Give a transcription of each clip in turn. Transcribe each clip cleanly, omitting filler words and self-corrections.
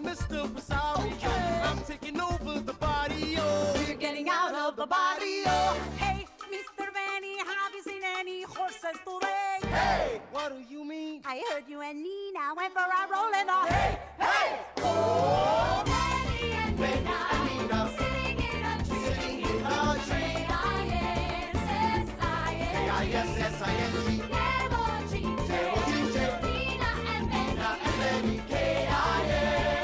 Mr. Vasari. Okay. I'm taking over the body, oh. We're getting out of the body, oh. Hey, Mr. Benny, have you seen any horses today? Hey, what do you mean? I heard you and Nina went for a roll in a Hey, hey, oh. Benny and Nina, Sitting in a tree. sitting in a tree. K-I-S-S-I-N-G. Nina and Benny. K-I-S-S-I-N-G.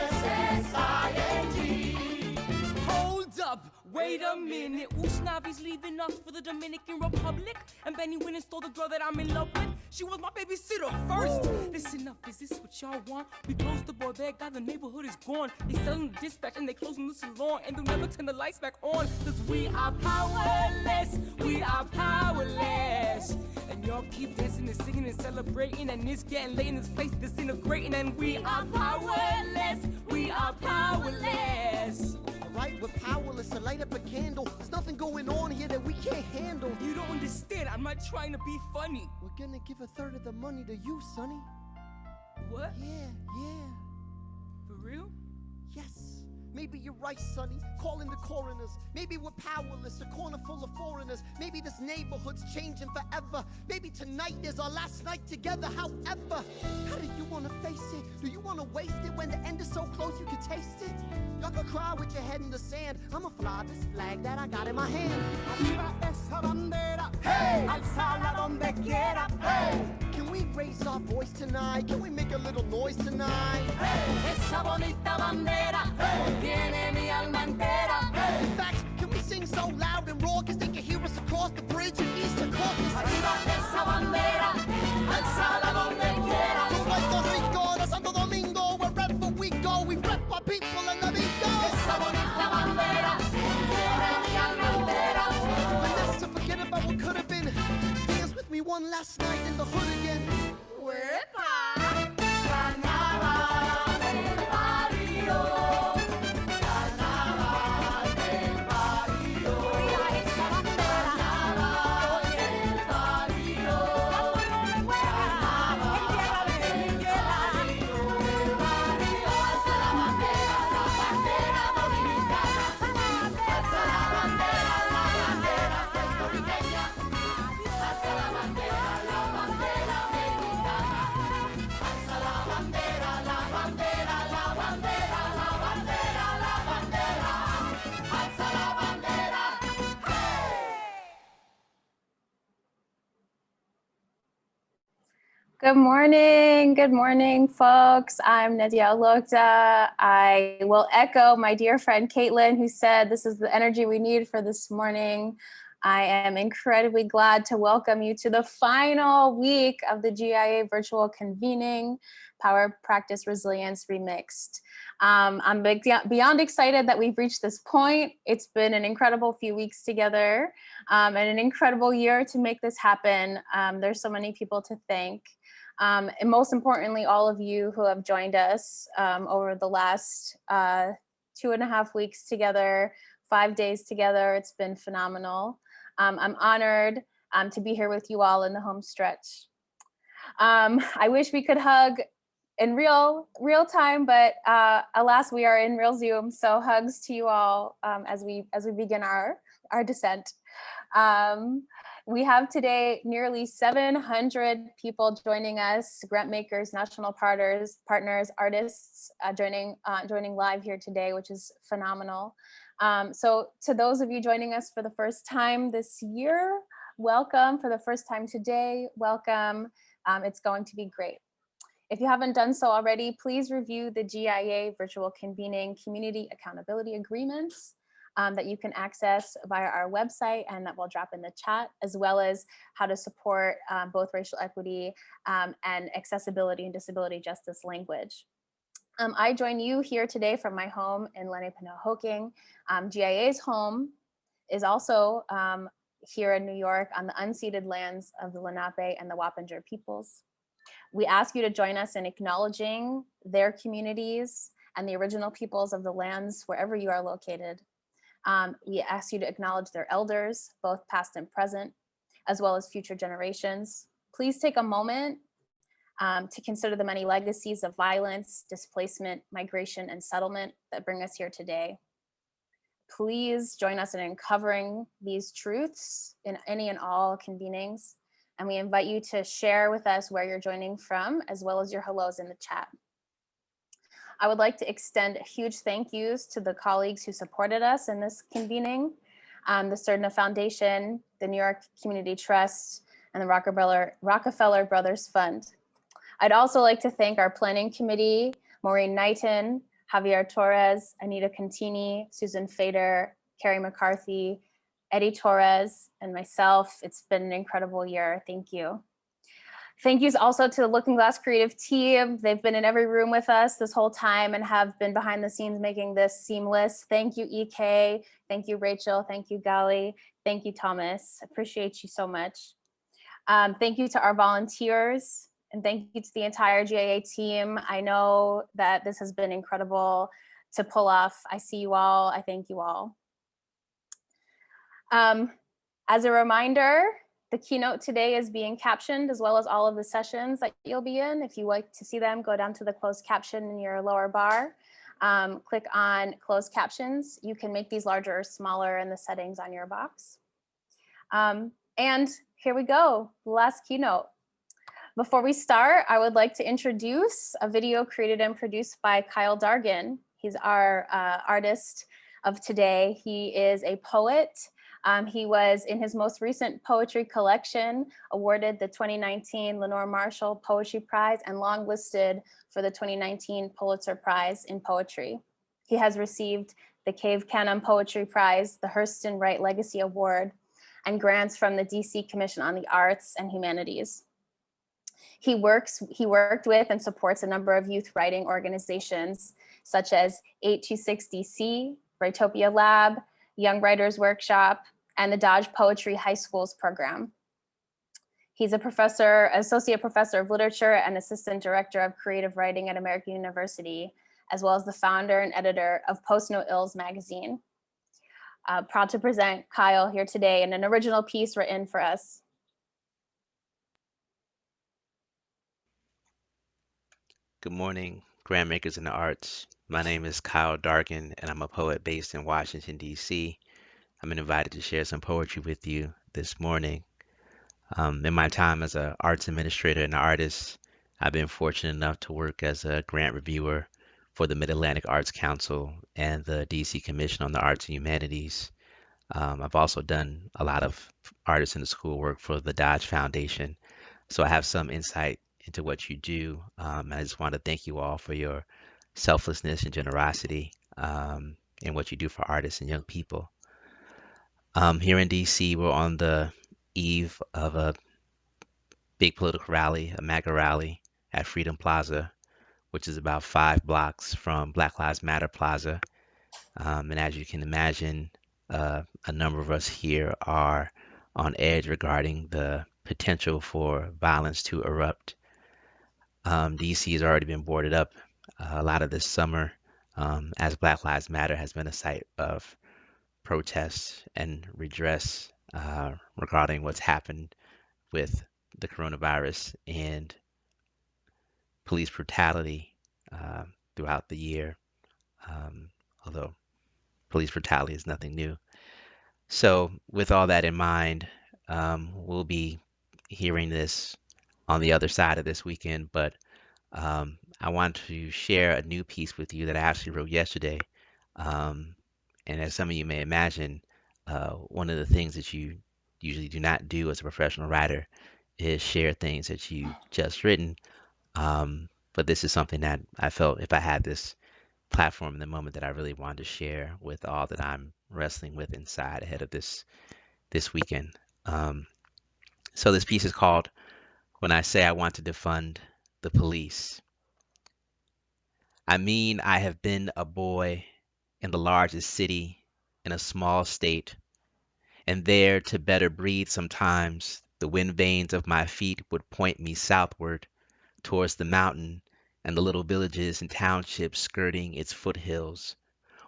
Hold up, wait a minute. Usnavi's leaving us for the Dominican Republic, and Benny went and stole the girl that I'm in love with. She was my babysitter first. Listen up, is this what y'all want? We closed the bodega, the neighborhood is gone. They selling the dispatch and they closing the salon, and they'll never turn the lights back on. Cause we are powerless, we are powerless. And y'all keep dancing and singing and celebrating, and it's getting late in this place disintegrating, and we are powerless, we are powerless. Alright, we're powerless, so light up a candle. There's nothing going on here that we can't handle. You don't understand, I'm not trying to be funny. We're gonna give a third of the money to you, Sonny. What? Yeah. For real? Yes. Maybe you're right, Sonny. Call in the coroners. Maybe we're powerless, a corner full of foreigners. Maybe this neighborhood's changing forever. Maybe tonight is our last night together. However, how do you want to face it? Do you want to waste it when the end is so close you can taste it? Y'all can cry with your head in the sand. I'ma fly this flag that I got in my hand. Arriba esa bandera. Hey! Alzala donde quiera. Hey! Can we raise our voice tonight? Can we make a little noise tonight? Hey! Esa bonita bandera. Hey! Tiene mi alma entera. Hey! In fact, can we sing so loud and raw cause they can hear us across the bridge in Eastern Caucus? Arriba esa bandera. Alzala donde quiera. Puerto Rico, de Santo Domingo, wherever we go, we rep our people and the beat goes. Esa bonita bandera. Tiene mi alma entera. When that's to forget about what could have been. Dance with me one last night in the hood again. Wepa! Carnaval del barrio. Carnaval del barrio. Mira esa bandera. Carnaval del barrio. Carnaval en tierra de Venezuela. Del barrio. Alza la bandera dominicana. Alza la bandera puertorriqueña. Alza la bandera mexicana. Alza la bandera, la bandera, la bandera, la bandera, la bandera. Alza la bandera. Good morning, folks. I'm Nadia Elokdah. I will echo my dear friend Caitlin, who said this is the energy we need for this morning. I am incredibly glad to welcome you to the final week of the GIA virtual convening, Power Practice Resilience Remixed. I'm beyond excited that we've reached this point. It's been an incredible few weeks together and an incredible year to make this happen. There's so many people to thank. And most importantly, all of you who have joined us over the last 2.5 weeks together, 5 days together. It's been phenomenal. I'm honored to be here with you all in the home stretch. I wish we could hug in real time, but alas, we are in real Zoom. So hugs to you all as we begin our descent. We have today nearly 700 people joining us, grant makers, national partners, artists joining live here today, which is phenomenal. So to those of you joining us for the first time this year, welcome. For the first time today, welcome. It's going to be great. If you haven't done so already, please review the GIA Virtual Convening Community Accountability Agreements that you can access via our website and that we'll drop in the chat, as well as how to support both racial equity and accessibility and disability justice language. I join you here today from my home in Lenape-Hoking. GIA's home is also here in New York on the unceded lands of the Lenape and the Wappinger peoples. We ask you to join us in acknowledging their communities and the original peoples of the lands wherever you are located. We ask you to acknowledge their elders, both past and present, as well as future generations. Please take a moment to consider the many legacies of violence, displacement, migration, and settlement that bring us here today. Please join us in uncovering these truths in any and all convenings. And we invite you to share with us where you're joining from, as well as your hellos in the chat. I would like to extend huge thank yous to the colleagues who supported us in this convening, the Cerna Foundation, the New York Community Trust, and the Rockefeller Brothers Fund. I'd also like to thank our planning committee, Maurine Knighton, Javier Torres, Anita Contini, Susan Fader, Carrie McCarthy, Eddie Torres, and myself. It's been an incredible year. Thank you. Thank yous also to the Looking Glass creative team. They've been in every room with us this whole time and have been behind the scenes making this seamless. Thank you, EK. Thank you, Rachel. Thank you, Gali. Thank you, Thomas. Appreciate you so much. Thank you to our volunteers. And thank you to the entire GIA team. I know that this has been incredible to pull off. I see you all. I thank you all. As a reminder, the keynote today is being captioned, as well as all of the sessions that you'll be in. If you like to see them, go down to the closed caption in your lower bar. Click on closed captions. You can make these larger or smaller in the settings on your box. And here we go, the last keynote. Before we start, I would like to introduce a video created and produced by Kyle Dargan. He's our artist of today. He is a poet. He was, in his most recent poetry collection, awarded the 2019 Lenore Marshall Poetry Prize and longlisted for the 2019 Pulitzer Prize in Poetry. He has received the Cave Canem Poetry Prize, the Hurston Wright Legacy Award, and grants from the DC Commission on the Arts and Humanities. He worked with and supports a number of youth writing organizations, such as 826 DC, Writopia Lab, Young Writers Workshop, and the Dodge Poetry High Schools program. He's a associate professor of literature and assistant director of creative writing at American University, as well as the founder and editor of Post No Ills magazine. Proud to present Kyle here today in an original piece written for us. Good morning, grandmakers in the arts. My name is Kyle Dargan, and I'm a poet based in Washington, D.C. I'm invited to share some poetry with you this morning. In my time as an arts administrator and artist, I've been fortunate enough to work as a grant reviewer for the Mid-Atlantic Arts Council and the D.C. Commission on the Arts and Humanities. I've also done a lot of artists in the school work for the Dodge Foundation, so I have some insight into what you do. And I just want to thank you all for your selflessness and generosity in what you do for artists and young people. Here in DC, we're on the eve of a big political rally, a MAGA rally at Freedom Plaza, which is about 5 blocks from Black Lives Matter Plaza. And as you can imagine, a number of us here are on edge regarding the potential for violence to erupt. DC has already been boarded up a lot of this summer, as Black Lives Matter has been a site of protests and redress regarding what's happened with the coronavirus and police brutality throughout the year, although police brutality is nothing new. So with all that in mind, we'll be hearing this on the other side of this weekend, but I want to share a new piece with you that I actually wrote yesterday. And as some of you may imagine, one of the things that you usually do not do as a professional writer is share things that you just written. But this is something that I felt if I had this platform in the moment that I really wanted to share with all that I'm wrestling with inside ahead of this weekend. So this piece is called When I Say I Want to Defund the Police. I mean, I have been a boy in the largest city in a small state, and there to better breathe sometimes the wind veins of my feet would point me southward towards the mountain and the little villages and townships skirting its foothills,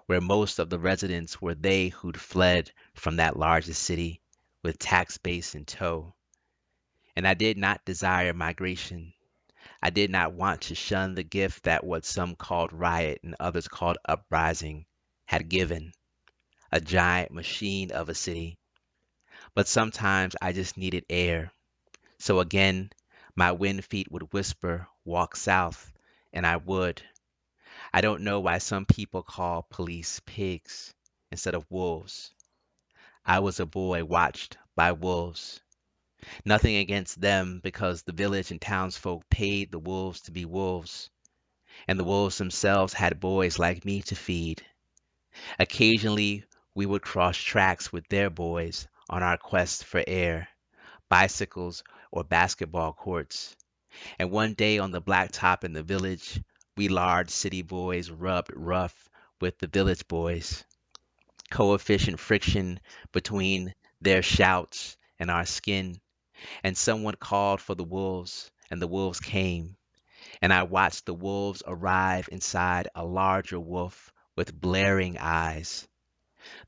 where most of the residents were they who'd fled from that largest city with tax base in tow. And I did not desire migration. I did not want to shun the gift that what some called riot and others called uprising had given, a giant machine of a city. But sometimes I just needed air. So again, my wind feet would whisper, walk south, and I would. I don't know why some people call police pigs instead of wolves. I was a boy watched by wolves. Nothing against them because the village and townsfolk paid the wolves to be wolves, and the wolves themselves had boys like me to feed. Occasionally, we would cross tracks with their boys on our quest for air, bicycles, or basketball courts. And one day on the blacktop in the village, we large city boys rubbed rough with the village boys. Coefficient friction between their shouts and our skin. And someone called for the wolves, and the wolves came. And I watched the wolves arrive inside a larger wolf with blaring eyes.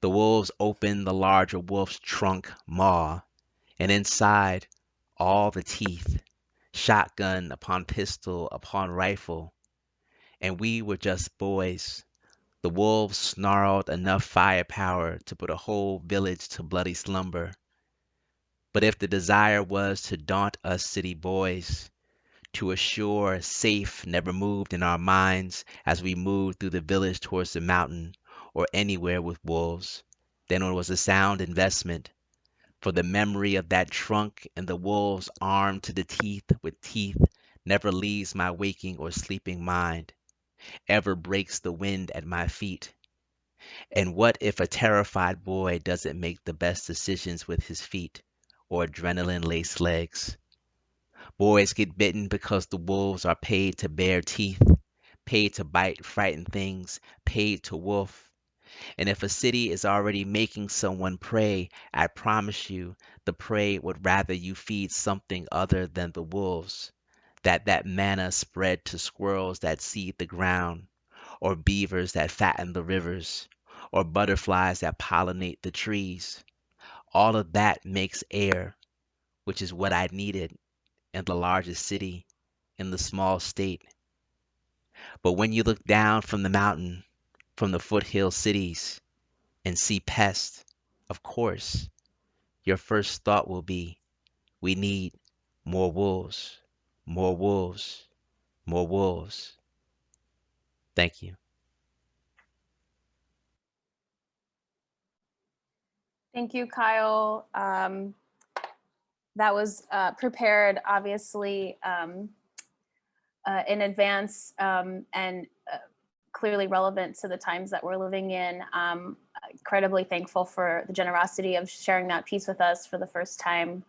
The wolves opened the larger wolf's trunk maw, and inside, all the teeth, shotgun upon pistol upon rifle. And we were just boys. The wolves snarled enough firepower to put a whole village to bloody slumber. But if the desire was to daunt us city boys, to assure safe never moved in our minds as we moved through the village towards the mountain or anywhere with wolves, then it was a sound investment, for the memory of that trunk and the wolves armed to the teeth with teeth never leaves my waking or sleeping mind, ever breaks the wind at my feet. And what if a terrified boy doesn't make the best decisions with his feet or adrenaline laced legs? Boys get bitten because the wolves are paid to bare teeth, paid to bite frightened things, paid to wolf. And if a city is already making someone prey, I promise you the prey would rather you feed something other than the wolves. That manna spread to squirrels that seed the ground, or beavers that fatten the rivers, or butterflies that pollinate the trees. All of that makes air, which is what I needed in the largest city, in the small state. But when you look down from the mountain, from the foothill cities, and see pests, of course, your first thought will be, we need more wolves, more wolves, more wolves. Thank you. Thank you, Kyle. That was prepared, obviously, in advance and clearly relevant to the times that we're living in. Incredibly thankful for the generosity of sharing that piece with us for the first time,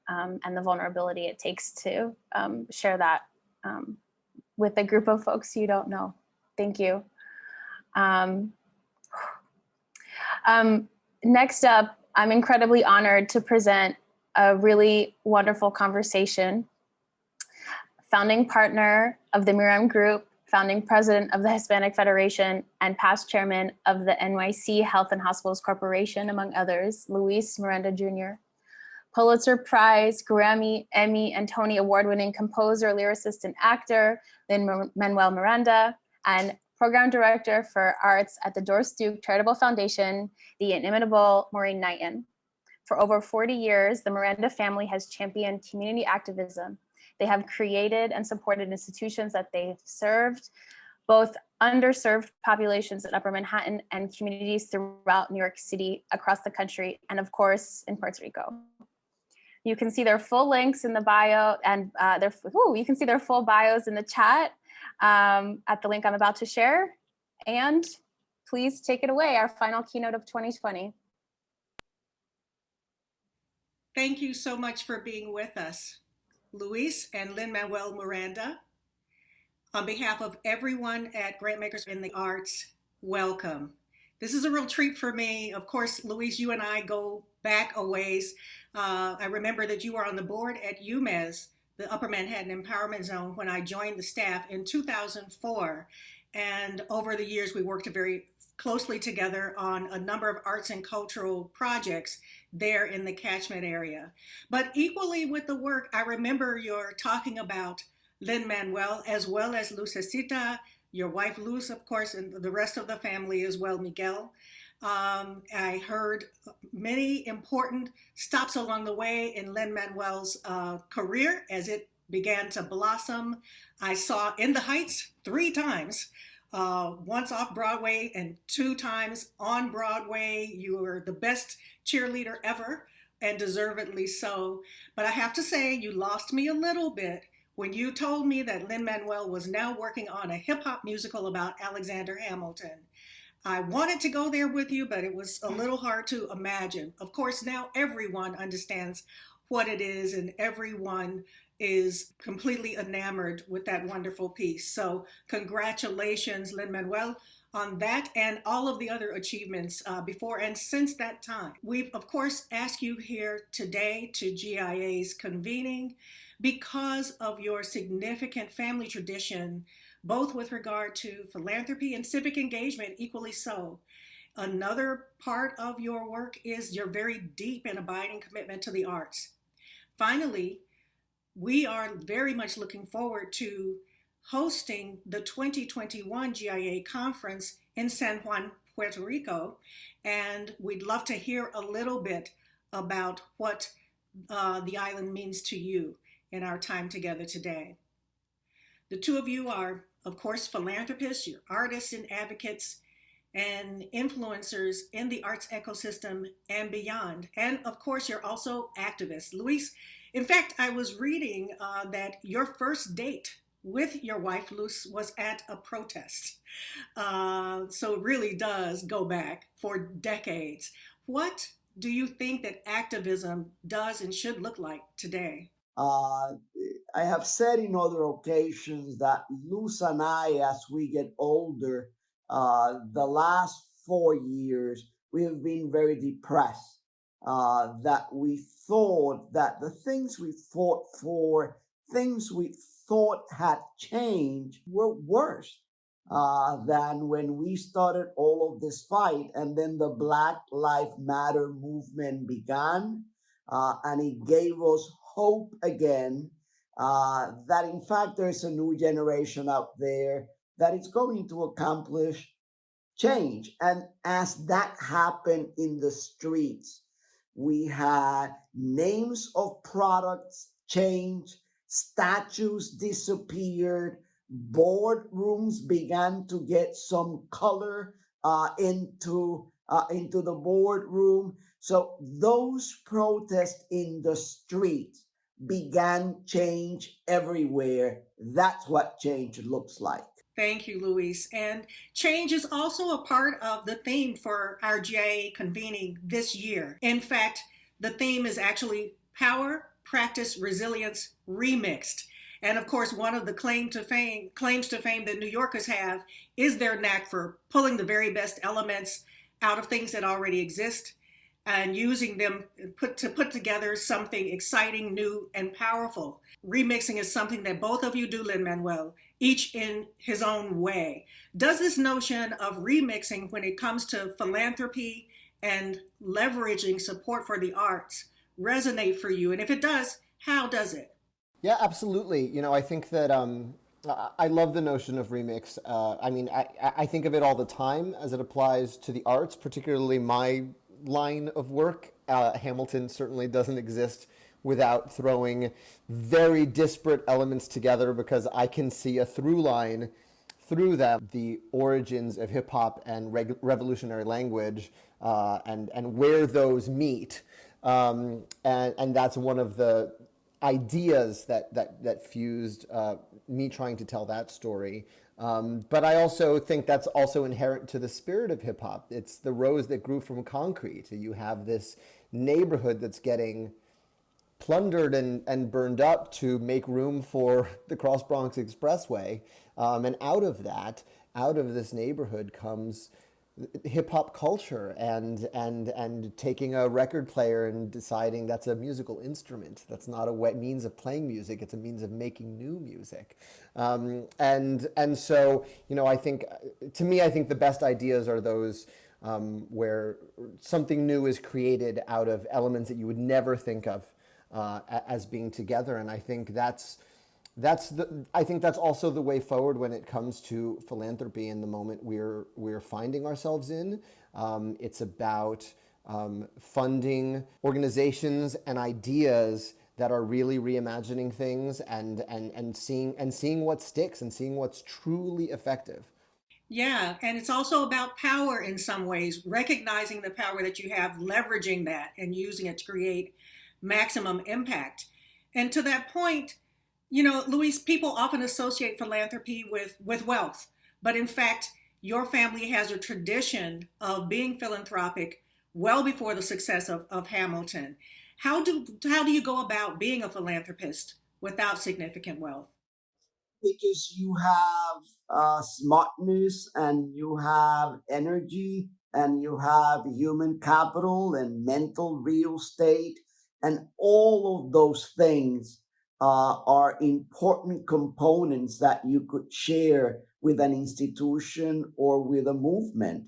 and the vulnerability it takes to share that with a group of folks you don't know. Thank you. Next up, I'm incredibly honored to present a really wonderful conversation. Founding partner of the Miriam Group, founding president of the Hispanic Federation, and past chairman of the NYC Health and Hospitals Corporation, among others, Luis Miranda Jr. Pulitzer Prize, Grammy, Emmy, and Tony Award-winning composer, lyricist, and actor, Lin-Manuel Miranda, and program director for arts at the Doris Duke Charitable Foundation, the inimitable Maurine Knighton. For over 40 years, the Miranda family has championed community activism. They have created and supported institutions that they've served, both underserved populations in Upper Manhattan and communities throughout New York City, across the country, and of course, in Puerto Rico. You can see their full links in the bio, and you can see their full bios in the chat at the link I'm about to share. And please take it away, our final keynote of 2020. Thank you so much for being with us, Luis and Lin-Manuel Miranda. On behalf of everyone at Grantmakers in the Arts, welcome. This is a real treat for me. Of course, Luis, you and I go back a ways. I remember that you were on the board at UMES, the Upper Manhattan Empowerment Zone, when I joined the staff in 2004. And over the years, we worked very closely together on a number of arts and cultural projects there in the catchment area. But equally with the work, I remember you're talking about Lin-Manuel, as well as Lucecita, your wife Luz, of course, and the rest of the family as well, Miguel. I heard many important stops along the way in Lin-Manuel's career as it began to blossom. I saw In the Heights 3 times, once off Broadway and 2 times on Broadway. You were the best cheerleader ever, and deservedly so. But I have to say, you lost me a little bit when you told me that Lin-Manuel was now working on a hip hop musical about Alexander Hamilton. I wanted to go there with you, but it was a little hard to imagine. Of course, now everyone understands what it is, and everyone is completely enamored with that wonderful piece. So congratulations, Lin-Manuel, on that and all of the other achievements before and since that time. We've, of course, asked you here today to GIA's Convening because of your significant family tradition, both with regard to philanthropy and civic engagement, equally so. Another part of your work is your very deep and abiding commitment to the arts. Finally, we are very much looking forward to hosting the 2021 GIA conference in San Juan, Puerto Rico, and we'd love to hear a little bit about what the island means to you in our time together today. The two of you are, of course, philanthropists, you're artists and advocates and influencers in the arts ecosystem and beyond. And of course, you're also activists. Luis, in fact, I was reading that your first date with your wife, Luz, was at a protest. So it really does go back for decades. What do you think that activism does and should look like today? I have said in other occasions that Luz and I, as we get older, the last 4 years, we have been very depressed. That we thought that the things we fought for, things we thought had changed, were worse than when we started all of this fight. And then the Black Lives Matter movement began, and it gave us hope again that in fact there's a new generation out there that is going to accomplish change. And as that happened in the streets, we had names of products change, statues disappeared, boardrooms began to get some color into the boardroom. So those protests in the street began change everywhere. That's what change looks like. Thank you, Luis. And change is also a part of the theme for our GIA Convening this year. In fact, the theme is actually Power, Practice, Resilience, Remixed. And of course, one of the claims to fame that New Yorkers have is their knack for pulling the very best elements out of things that already exist and using them to put together something exciting, new, and powerful. Remixing is something that both of you do, Lin-Manuel, each in his own way. Does this notion of remixing when it comes to philanthropy and leveraging support for the arts resonate for you? And if it does, how does it? Yeah, absolutely. You know, I think that I love the notion of remix. I mean, I think of it all the time as it applies to the arts, particularly my line of work. Hamilton certainly doesn't exist without throwing very disparate elements together, because I can see a through line through them, the origins of hip hop and revolutionary language, and where those meet. And that's one of the ideas that fused me trying to tell that story. But I also think that's also inherent to the spirit of hip hop. It's the rose that grew from concrete. You have this neighborhood that's getting plundered and burned up to make room for the Cross Bronx Expressway. And out of this neighborhood comes hip hop culture and taking a record player and deciding that's a musical instrument. That's not a means of playing music. It's a means of making new music. And so, you know, I think the best ideas are those where something new is created out of elements that you would never think of as being together. And I think that's I think that's also the way forward when it comes to philanthropy in the moment we're finding ourselves in. It's about funding organizations and ideas that are really reimagining things and seeing what sticks and seeing what's truly effective. Yeah, and it's also about power in some ways, recognizing the power that you have, leveraging that and using it to create maximum impact. And to that point, Luis, people often associate philanthropy with wealth, but in fact, your family has a tradition of being philanthropic well before the success of Hamilton. How do you go about being a philanthropist without significant wealth? Because you have smartness and you have energy and you have human capital and mental real estate, and all of those things are important components that you could share with an institution or with a movement.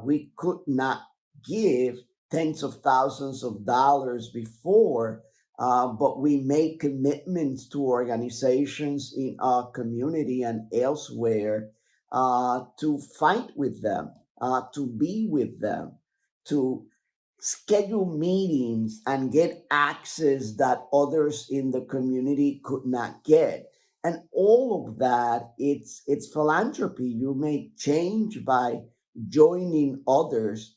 We could not give tens of thousands of dollars before, but we make commitments to organizations in our community and elsewhere to fight with them, to be with them, to schedule meetings and get access that others in the community could not get. And all of that, it's philanthropy. You make change by joining others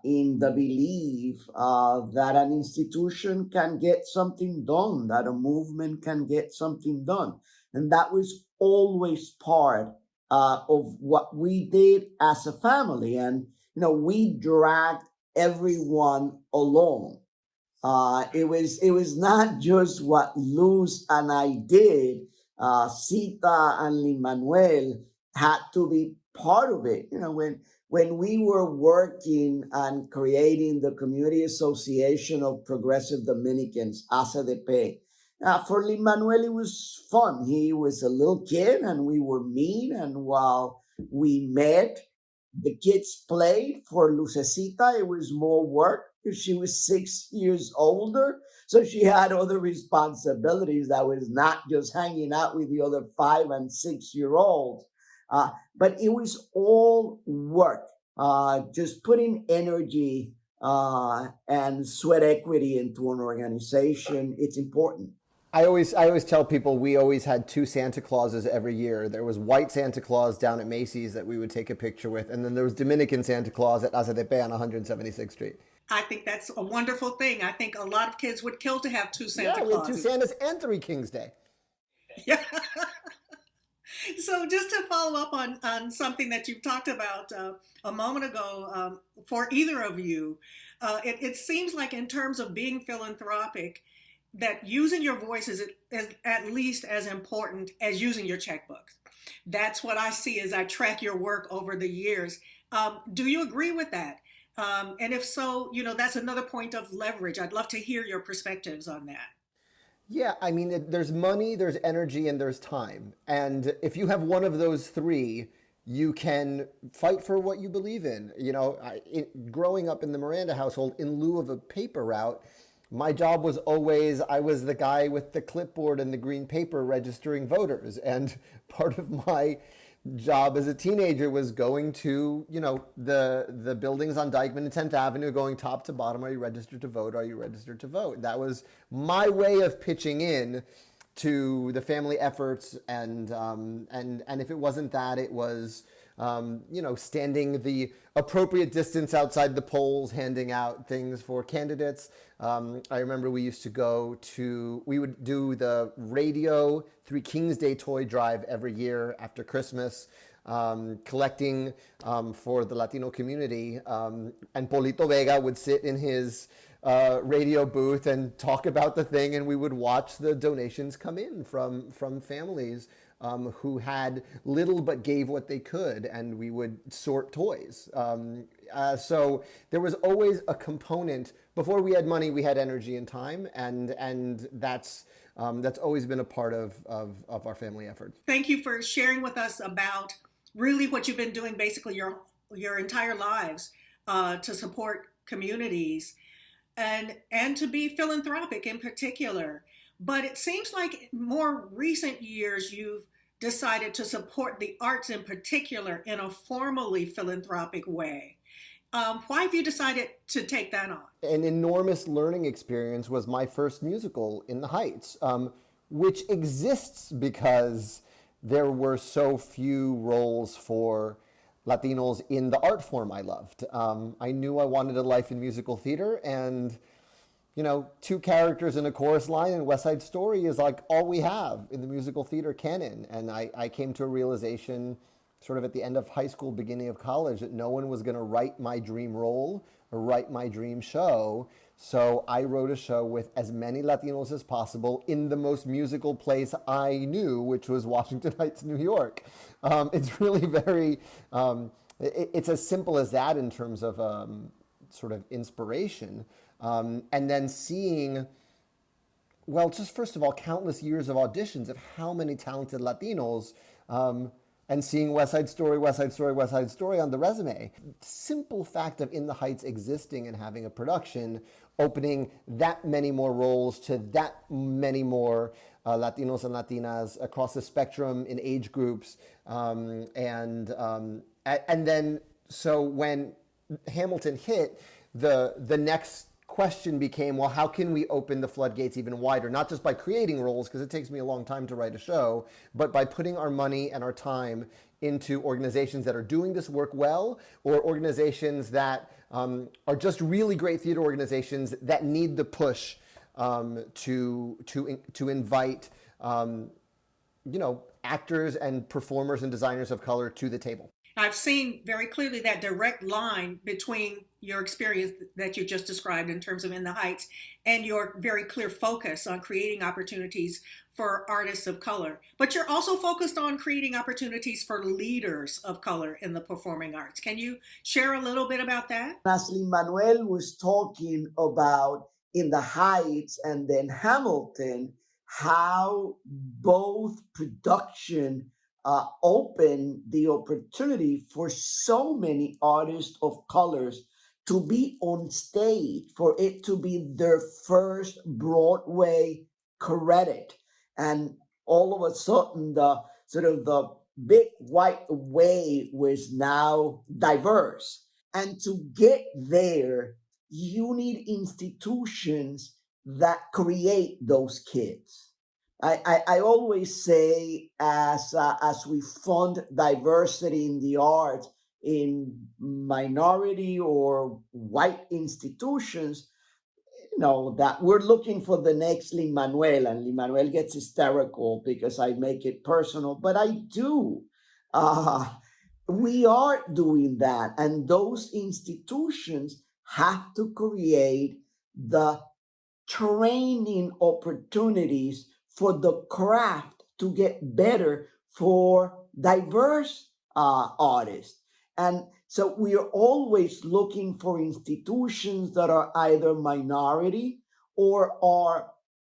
in the belief that an institution can get something done, that a movement can get something done. And that was always part of what we did as a family. And, we dragged everyone along. It was not just what Luz and I did. Sita and Lin-Manuel had to be part of it. When we were working and creating the Community Association of Progressive Dominicans, ACDP, for Lin-Manuel, it was fun. He was a little kid and we were mean. And while we met, the kids played. For Lucecita, it was more work because she was 6 years older. So she had other responsibilities that was not just hanging out with the other 5 and 6 year olds. But it was all work, just putting energy and sweat equity into an organization. It's important. I always tell people we always had two Santa Clauses every year. There was white Santa Claus down at Macy's that we would take a picture with, and then there was Dominican Santa Claus at ACDP on 176th Street. I think that's a wonderful thing. I think a lot of kids would kill to have two Santa Yeah, we had two Clauses. Santas and 3 Kings Day. Yeah. So just to follow up on something that you've talked about a moment ago, for either of you, it seems like in terms of being philanthropic, that using your voice is at least as important as using your checkbook. That's what I see as I track your work over the years. Do you agree with that? And if so, that's another point of leverage. I'd love to hear your perspectives on that. Yeah, I mean, there's money, there's energy, and there's time. And if you have one of those three, you can fight for what you believe in. Growing up in the Miranda household, in lieu of a paper route, my job was always, I was the guy with the clipboard and the green paper registering voters. And part of my job as a teenager was going to, the buildings on Dykeman and 10th Avenue, going top to bottom. Are you registered to vote? Are you registered to vote? That was my way of pitching in to the family efforts. And if it wasn't that, it was, standing the appropriate distance outside the polls, handing out things for candidates. I remember we would do the radio 3 Kings Day toy drive every year after Christmas, collecting for the Latino community. And Polito Vega would sit in his radio booth and talk about the thing, and we would watch the donations come in from families who had little but gave what they could, and we would sort toys. So there was always a component. Before we had money, we had energy and time, and that's always been a part of our family effort. Thank you for sharing with us about really what you've been doing basically your entire lives to support communities and to be philanthropic in particular. But it seems like in more recent years, you've decided to support the arts in particular in a formally philanthropic way. Why have you decided to take that on? An enormous learning experience was my first musical in the Heights, which exists because there were so few roles for Latinos in the art form I loved. I knew I wanted a life in musical theater, and two characters in a chorus line in West Side Story is like all we have in the musical theater canon. And I came to a realization sort of at the end of high school, beginning of college, that no one was going to write my dream role or write my dream show. So I wrote a show with as many Latinos as possible in the most musical place I knew, which was Washington Heights, New York. It's really it's as simple as that in terms of sort of inspiration. And then seeing, well, just first of all, countless years of auditions of how many talented Latinos, and seeing West Side Story, West Side Story, West Side Story on the resume. Simple fact of In the Heights existing and having a production, opening that many more roles to that many more Latinos and Latinas across the spectrum in age groups. And then, so when Hamilton hit, the next question became, well, how can we open the floodgates even wider? Not just by creating roles, because it takes me a long time to write a show, but by putting our money and our time into organizations that are doing this work well, or organizations that are just really great theater organizations that need the push to invite actors and performers and designers of color to the table. I've seen very clearly that direct line between your experience that you just described in terms of In the Heights and your very clear focus on creating opportunities for artists of color. But you're also focused on creating opportunities for leaders of color in the performing arts. Can you share a little bit about that? As Lin-Manuel was talking about In the Heights and then Hamilton, how both production open the opportunity for so many artists of colors to be on stage, for it to be their first Broadway credit. And all of a sudden, the sort of the big white wave was now diverse. And to get there, you need institutions that create those kids. I always say, as we fund diversity in the arts in minority or white institutions, that we're looking for the next Lin-Manuel, and Lin-Manuel gets hysterical because I make it personal, but I do. We are doing that, and those institutions have to create the training opportunities for the craft to get better for diverse artists. And so we are always looking for institutions that are either minority or are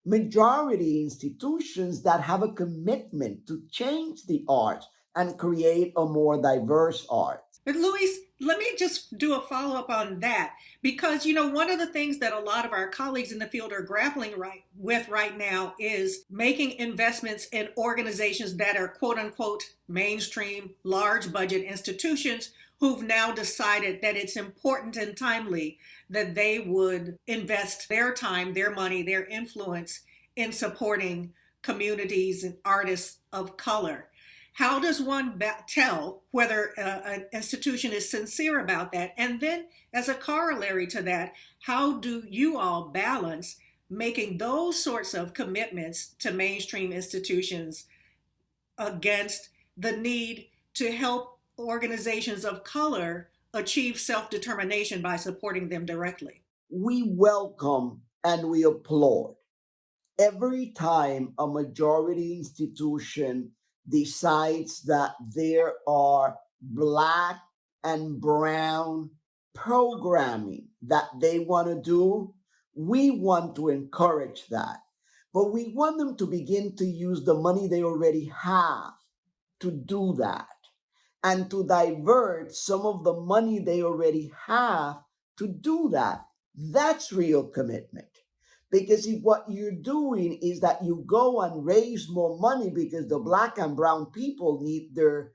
majority institutions that have a commitment to change the arts and create a more diverse art. But Luis, let me just do a follow-up on that, because one of the things that a lot of our colleagues in the field are grappling with right now is making investments in organizations that are quote unquote mainstream, large budget institutions who've now decided that it's important and timely that they would invest their time, their money, their influence in supporting communities and artists of color. How does one tell whether an institution is sincere about that? And then, as a corollary to that, how do you all balance making those sorts of commitments to mainstream institutions against the need to help organizations of color achieve self-determination by supporting them directly? We welcome and we applaud every time a majority institution decides that there are Black and Brown programming that they want to do. We want to encourage that. But we want them to begin to use the money they already have to do that, and to divert some of the money they already have to do that. That's real commitment. Because if what you're doing is that you go and raise more money because the black and brown people need their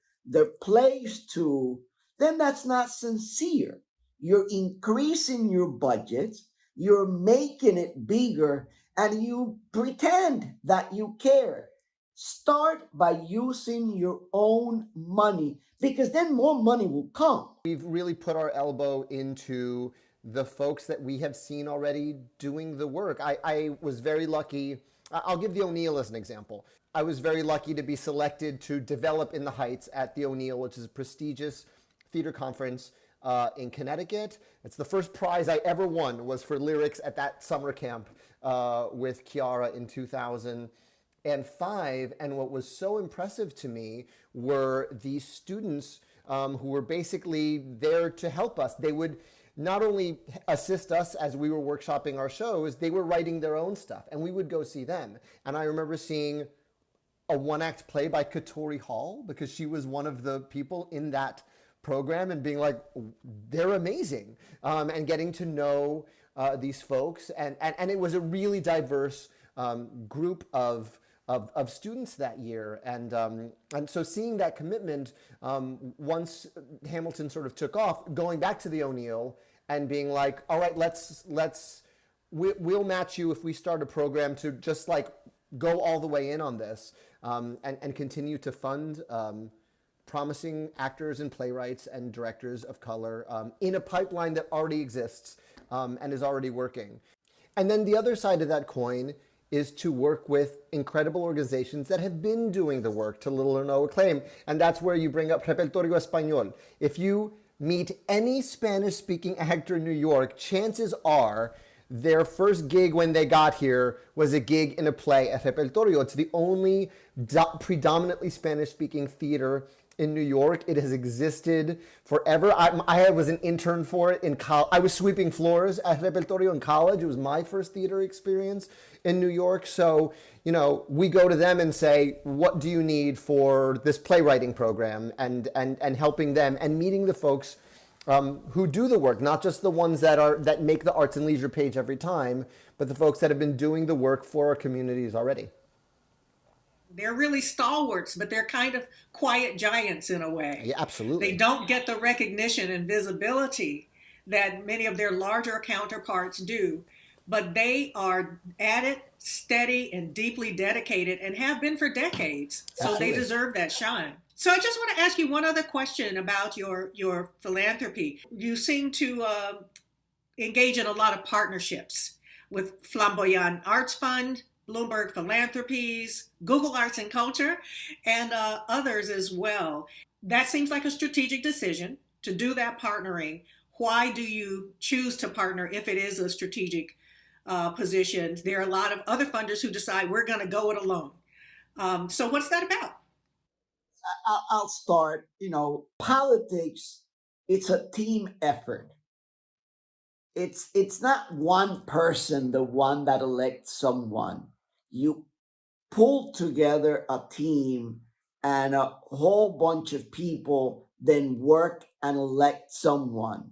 place to, then that's not sincere. You're increasing your budget, you're making it bigger, and you pretend that you care. Start by using your own money, because then more money will come. We've really put our elbow into the folks that we have seen already doing the work. I was very lucky. I'll give the O'Neill as an example. I was very lucky to be selected to develop in the Heights at the O'Neill, which is a prestigious theater conference in Connecticut. It's the first prize I ever won was for lyrics at that summer camp with Chiara in 2005. And what was so impressive to me were these students who were basically there to help us. They would not only assist us as we were workshopping our shows, they were writing their own stuff, and we would go see them. And I remember seeing a one-act play by Katori Hall, because she was one of the people in that program, and being like, they're amazing, and getting to know these folks. And it was a really diverse group of students that year, and so seeing that commitment once Hamilton sort of took off, going back to the O'Neill and being like, all right, we'll match you if we start a program to just like go all the way in on this, and continue to fund promising actors and playwrights and directors of color in a pipeline that already exists and is already working. And then the other side of that coin is to work with incredible organizations that have been doing the work to little or no acclaim. And that's where you bring up Repertorio Español. If you meet any Spanish-speaking actor in New York, chances are their first gig when they got here was a gig in a play at Repertorio. It's the only predominantly Spanish-speaking theater in New York. It has existed forever. I was an intern for it in college. I was sweeping floors at Repertorio in college. It was my first theater experience in New York. So, you know, we go to them and say, what do you need for this playwriting program? And helping them and meeting the folks who do the work, not just the ones that make the Arts and Leisure page every time, but the folks that have been doing the work for our communities already. They're really stalwarts, but they're kind of quiet giants in a way. Yeah, absolutely. They don't get the recognition and visibility that many of their larger counterparts do, but they are at it, steady and deeply dedicated, and have been for decades. So Absolutely. they deserve that shine. So I just want to ask you one other question about your philanthropy. You seem to engage in a lot of partnerships with Flamboyant Arts Fund, Bloomberg Philanthropies, Google Arts and Culture, and others as well. That seems like a strategic decision to do that partnering. Why do you choose to partner if it is a strategic position? There are a lot of other funders who decide we're going to go it alone. So what's that about? I'll start. You know, politics, it's a team effort. It's not one person, the one that elects someone. You pull together a team, and a whole bunch of people then work and elect someone.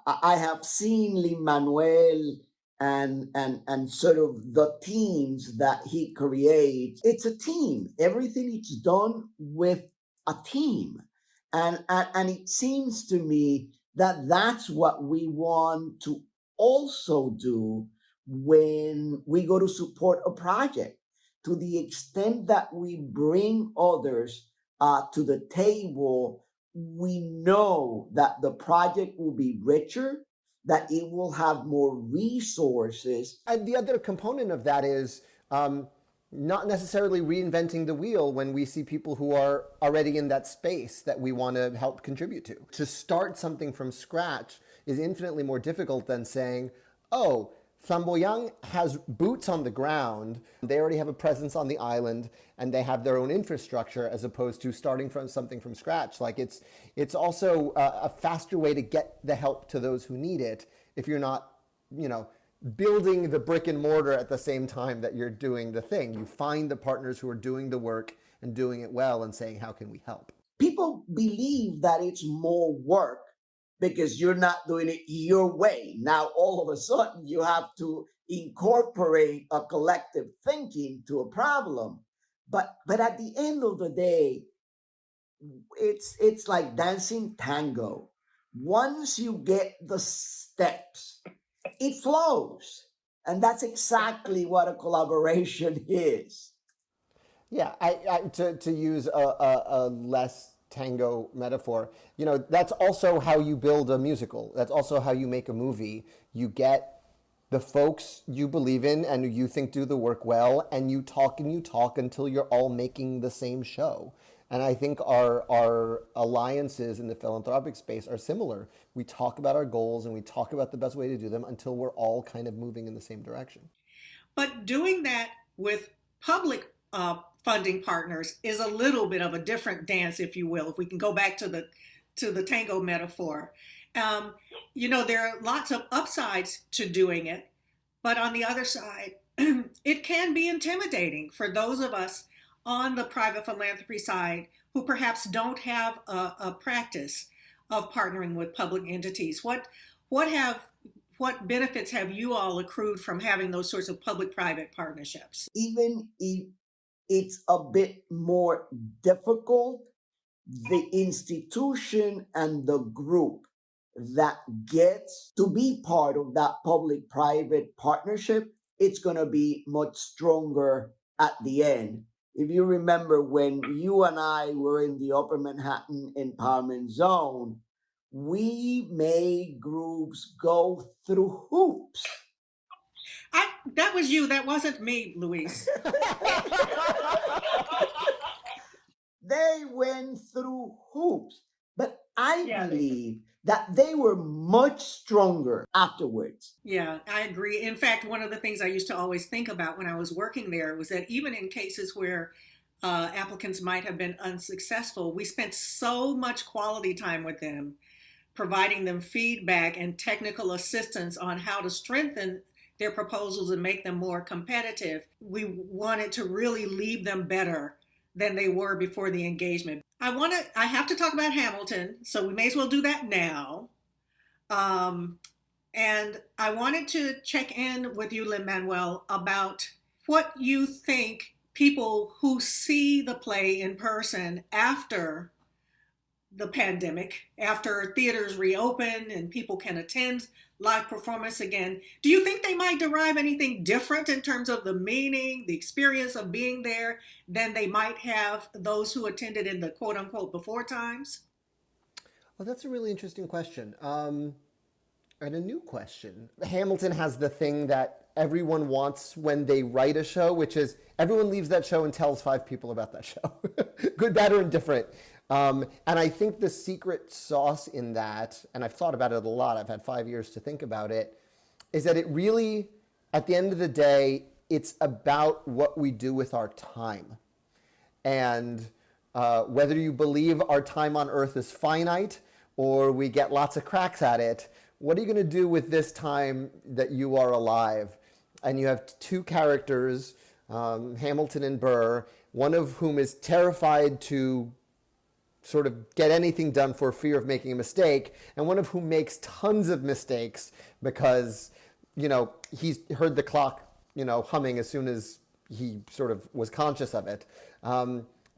I have seen Lin-Manuel and sort of the teams that he creates. It's a team. Everything is done with a team. And it seems to me that that's what we want to also do when we go to support a project. To the extent that we bring others to the table, we know that the project will be richer, that it will have more resources. And the other component of that is not necessarily reinventing the wheel when we see people who are already in that space that we want to help contribute to. To start something from scratch is infinitely more difficult than saying, oh, Flamboyant has boots on the ground. They already have a presence on the island, and they have their own infrastructure, as opposed to starting from something from scratch. Like it's also a faster way to get the help to those who need it if you're not, you know, building the brick and mortar at the same time that you're doing the thing. You find the partners who are doing the work and doing it well and saying, how can we help? People believe that it's more work because you're not doing it your way. Now, all of a sudden, you have to incorporate a collective thinking to a problem. But at the end of the day, it's like dancing tango. Once you get the steps, it flows. And that's exactly what a collaboration is. Yeah, to use a less tango metaphor, that's also how you build a musical. That's also how you make a movie. You get the folks you believe in and you think do the work well, and you talk until you're all making the same show. And I think our alliances in the philanthropic space are similar. We talk about our goals and we talk about the best way to do them until we're all kind of moving in the same direction. But doing that with public funding partners is a little bit of a different dance, if you will. If we can go back to the tango metaphor, there are lots of upsides to doing it, but on the other side, it can be intimidating for those of us on the private philanthropy side who perhaps don't have a practice of partnering with public entities. What benefits have you all accrued from having those sorts of public-private partnerships? Even if it's a bit more difficult, the institution and the group that gets to be part of that public-private partnership, it's going to be much stronger at the end. If you remember when you and I were in the Upper Manhattan Empowerment Zone, we made groups go through hoops. That was you. That wasn't me, Luis. They went through hoops, but I believe that they were much stronger afterwards. Yeah, I agree. In fact, one of the things I used to always think about when I was working there was that even in cases where applicants might have been unsuccessful, we spent so much quality time with them, providing them feedback and technical assistance on how to strengthen their proposals and make them more competitive. We wanted to really leave them better than they were before the engagement. I have to talk about Hamilton, so we may as well do that now. And I wanted to check in with you, Lin-Manuel, about what you think people who see the play in person after the pandemic, after theaters reopen and people can attend live performance again, do you think they might derive anything different in terms of the meaning, the experience of being there than they might have those who attended in the quote unquote before times? Well, that's a really interesting question. And a new question. Hamilton has the thing that everyone wants when they write a show, which is everyone leaves that show and tells 5 people about that show, good, bad, or indifferent. And I think the secret sauce in that, and I've thought about it a lot, I've had 5 years to think about it, is that it really, at the end of the day, it's about what we do with our time. And whether you believe our time on Earth is finite or we get lots of cracks at it, what are you going to do with this time that you are alive? And you have 2 characters, Hamilton and Burr, one of whom is terrified to sort of get anything done for fear of making a mistake, and one of whom makes tons of mistakes because, he's heard the clock, humming as soon as he sort of was conscious of it.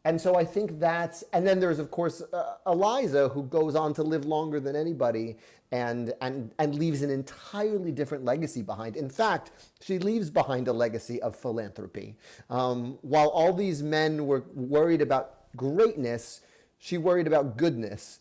And so I think that's, and then there's of course Eliza, who goes on to live longer than anybody and leaves an entirely different legacy behind. In fact, she leaves behind a legacy of philanthropy. While all these men were worried about greatness, she worried about goodness.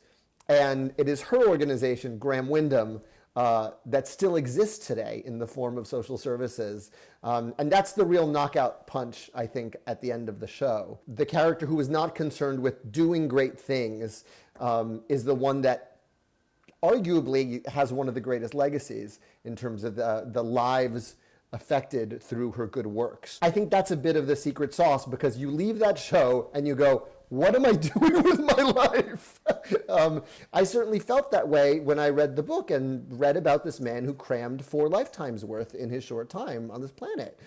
And it is her organization, Graham Windham, that still exists today in the form of social services. And that's the real knockout punch, I think, at the end of the show. The character who is not concerned with doing great things is the one that arguably has one of the greatest legacies in terms of the lives affected through her good works. I think that's a bit of the secret sauce, because you leave that show and you go, what am I doing with my life? I certainly felt that way when I read the book and read about this man who crammed 4 lifetimes worth in his short time on this planet.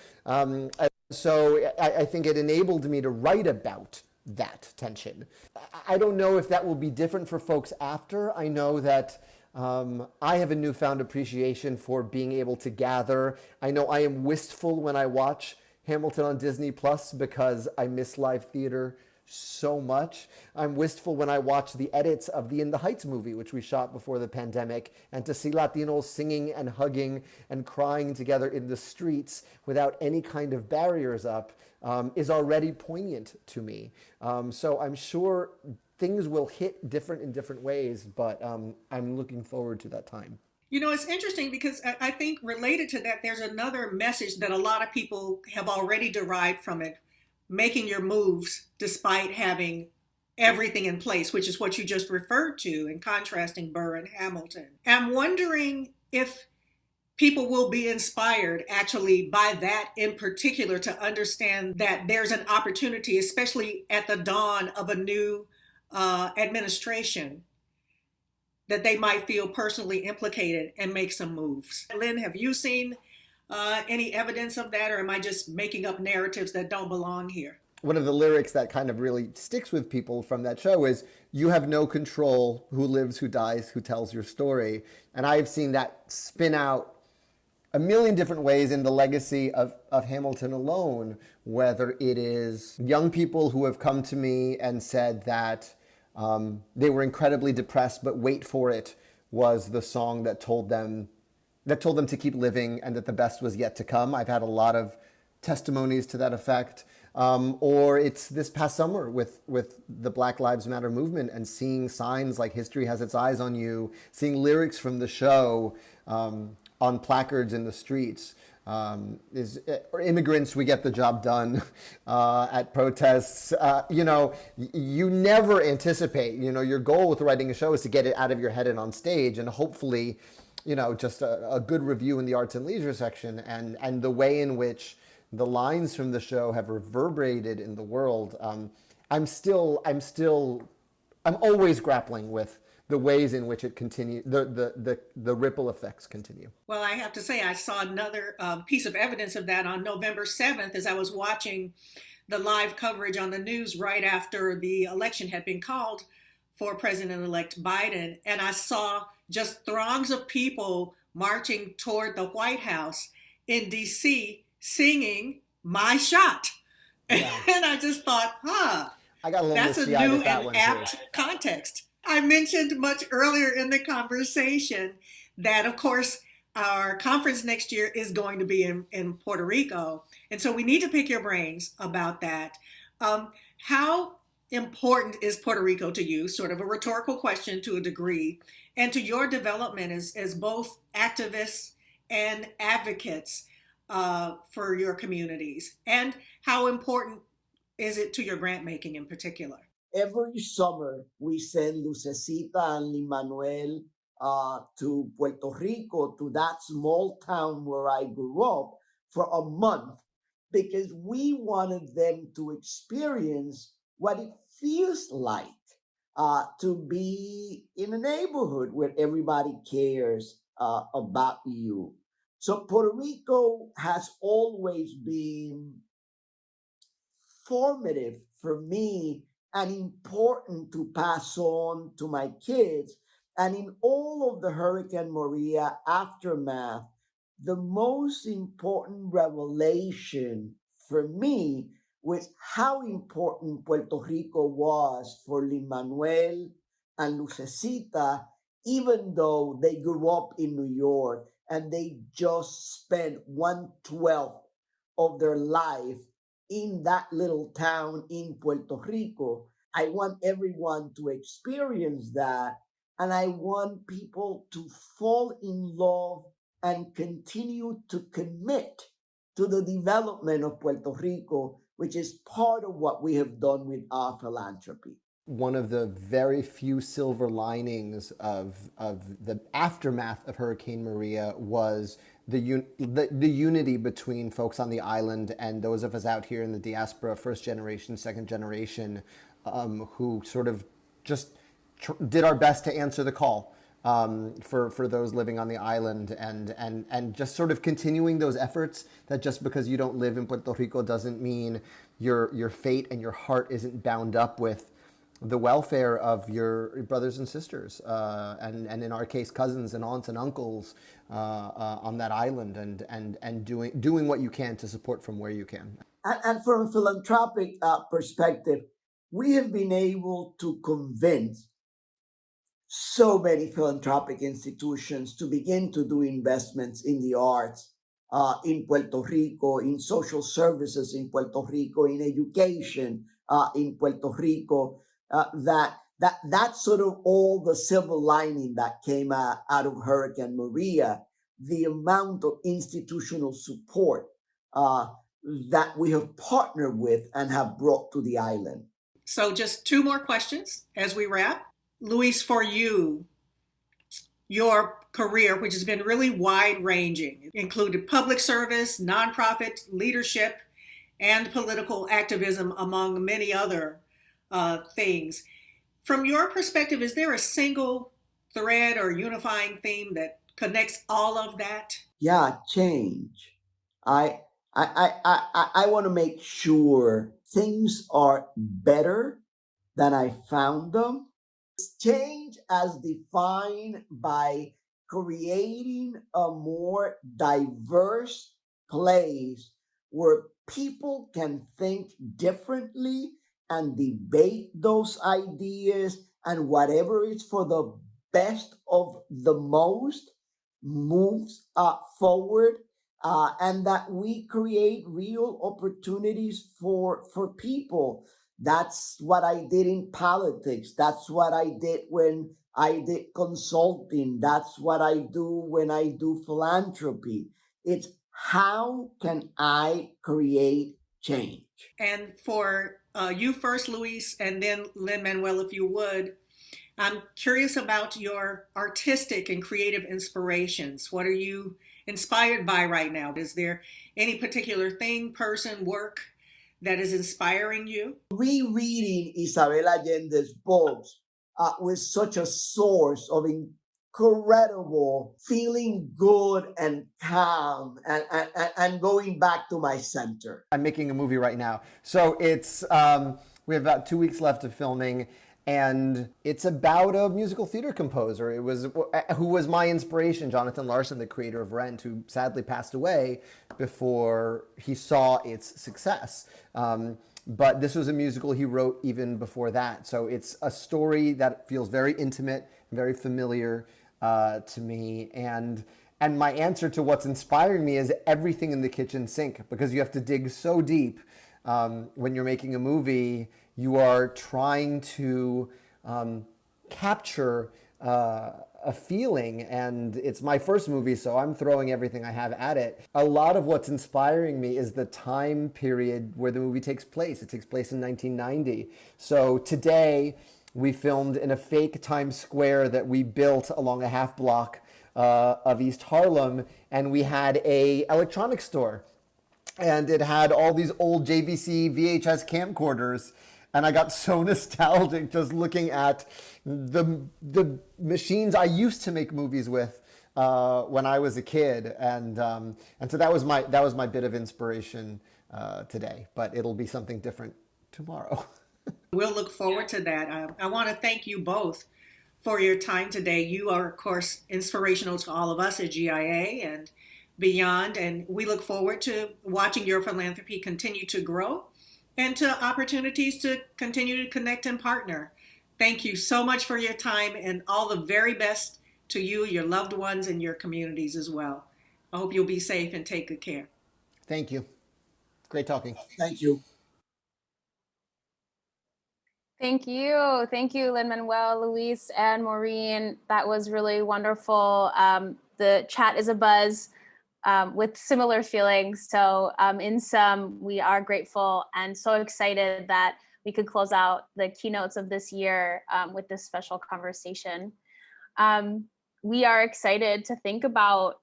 So I think it enabled me to write about that tension. I don't know if that will be different for folks after. I know that I have a newfound appreciation for being able to gather. I know I am wistful when I watch Hamilton on Disney Plus because I miss live theater so much. I'm wistful when I watch the edits of the In the Heights movie, which we shot before the pandemic, and to see Latinos singing and hugging and crying together in the streets without any kind of barriers up is already poignant to me. So I'm sure things will hit different in different ways, but I'm looking forward to that time. You know, it's interesting because I think related to that, there's another message that a lot of people have already derived from it, making your moves despite having everything in place, which is what you just referred to in contrasting Burr and Hamilton. I'm wondering if people will be inspired actually by that in particular to understand that there's an opportunity, especially at the dawn of a new administration, that they might feel personally implicated and make some moves. Lynn, have you seen any evidence of that, or am I just making up narratives that don't belong here? One of the lyrics that kind of really sticks with people from that show is, "You have no control, who lives, who dies, who tells your story." And I've seen that spin out a million different ways in the legacy of Hamilton alone, whether it is young people who have come to me and said that they were incredibly depressed, but "Wait for It" was the song that told them to keep living and that the best was yet to come. I've had a lot of testimonies to that effect. Or it's this past summer with the Black Lives Matter movement and seeing signs like "History has its eyes on you," seeing lyrics from the show on placards in the streets. Or "Immigrants, we get the job done" at protests. You never anticipate, your goal with writing a show is to get it out of your head and on stage, and hopefully, just a good review in the arts and leisure section, and the way in which the lines from the show have reverberated in the world. I'm always grappling with the ways in which it continue, the ripple effects continue. Well, I have to say, I saw another piece of evidence of that on November 7th as I was watching the live coverage on the news right after the election had been called for President-elect Biden. And I saw just throngs of people marching toward the White House in DC singing "My Shot." Yeah. And I just thought, I got a little that's a misty-eyed new at that and one apt too. context. I mentioned much earlier in the conversation that, of course, our conference next year is going to be in Puerto Rico. And so we need to pick your brains about that. How important is Puerto Rico to you? Sort of a rhetorical question to a degree, and to your development as both activists and advocates for your communities. And how important is it to your grant making in particular? Every summer, we send Lucecita and Lin-Manuel to Puerto Rico, to that small town where I grew up, for a month, because we wanted them to experience what it feels like to be in a neighborhood where everybody cares about you. So Puerto Rico has always been formative for me and important to pass on to my kids. And in all of the Hurricane Maria aftermath, the most important revelation for me was how important Puerto Rico was for Lin-Manuel and Lucecita, even though they grew up in New York and they just spent 1/12 of their life in that little town in Puerto Rico. I want everyone to experience that, and I want people to fall in love and continue to commit to the development of Puerto Rico, which is part of what we have done with our philanthropy. One of the very few silver linings of the aftermath of Hurricane Maria was the unity between folks on the island and those of us out here in the diaspora, first generation, second generation, who sort of just did our best to answer the call for those living on the island, and just sort of continuing those efforts, that just because you don't live in Puerto Rico doesn't mean your fate and your heart isn't bound up with the welfare of your brothers and sisters, and in our case, cousins and aunts and uncles on that island, and doing what you can to support from where you can. And from a philanthropic perspective, we have been able to convince so many philanthropic institutions to begin to do investments in the arts in Puerto Rico, in social services in Puerto Rico, in education in Puerto Rico. That's sort of all the silver lining that came out of Hurricane Maria, the amount of institutional support that we have partnered with and have brought to the island. So just two more questions as we wrap. Luis, for you, your career, which has been really wide ranging, included public service, nonprofit leadership, and political activism, among many other things. From your perspective, is there a single thread or unifying theme that connects all of that? Yeah, change. I want to make sure things are better than I found them. Change as defined by creating a more diverse place where people can think differently and debate those ideas, and whatever is for the best of the most moves forward, and that we create real opportunities for people. That's what I did in politics. That's what I did when I did consulting. That's what I do when I do philanthropy. It's how can I create change? And for you first, Luis, and then Lin-Manuel, if you would, I'm curious about your artistic and creative inspirations. What are you inspired by right now? Is there any particular thing, person, work that is inspiring you? Rereading Isabel Allende's books was such a source of incredible feeling good and calm, and going back to my center. I'm making a movie right now. So it's, we have about 2 weeks left of filming, and it's about a musical theater composer. It was who was my inspiration, Jonathan Larson, the creator of Rent, who sadly passed away before he saw its success. But this was a musical he wrote even before that. So it's a story that feels very intimate, very familiar to me. And my answer to what's inspiring me is everything in the kitchen sink, because you have to dig so deep. When you're making a movie, you are trying to capture a feeling, and it's my first movie, so I'm throwing everything I have at it. A lot of what's inspiring me is the time period where the movie takes place. It takes place in 1990. So today, we filmed in a fake Times Square that we built along a half block of East Harlem, and we had a electronics store. And it had all these old JVC VHS camcorders, and I got so nostalgic just looking at the machines I used to make movies with when I was a kid, and so that was my bit of inspiration today. But it'll be something different tomorrow. We'll look forward to that. I want to thank you both for your time today. You are, of course, inspirational to all of us at GIA and beyond, and we look forward to watching your philanthropy continue to grow and to opportunities to continue to connect and partner. Thank you so much for your time, and all the very best to you, your loved ones, and your communities as well. I hope you'll be safe and take good care. Thank you. Great talking. Thank you. Thank you. Thank you, Lin-Manuel, Luis, and Maurine. That was really wonderful. The chat is a buzz with similar feelings. So in sum, we are grateful and so excited that we could close out the keynotes of this year with this special conversation. We are excited to think about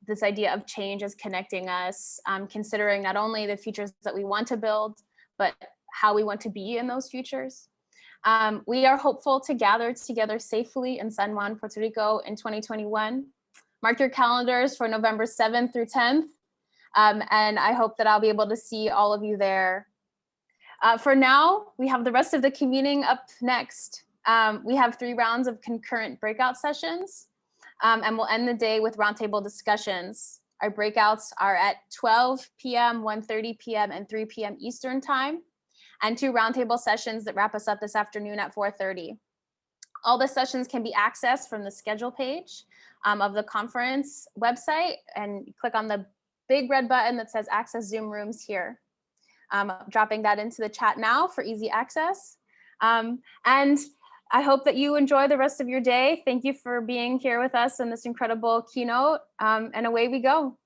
this idea of change as connecting us, considering not only the futures that we want to build, but how we want to be in those futures. We are hopeful to gather together safely in San Juan, Puerto Rico in 2021. Mark your calendars for November 7th through 10th. And I hope that I'll be able to see all of you there. For now, we have the rest of the convening up next. We have 3 rounds of concurrent breakout sessions, and we'll end the day with roundtable discussions. Our breakouts are at 12 p.m., 1:30 p.m., and 3 p.m. Eastern time, and 2 roundtable sessions that wrap us up this afternoon at 4:30. All the sessions can be accessed from the schedule page of the conference website, and you click on the big red button that says Access Zoom Rooms here. Dropping that into the chat now for easy access. And I hope that you enjoy the rest of your day. Thank you for being here with us in this incredible keynote, and away we go.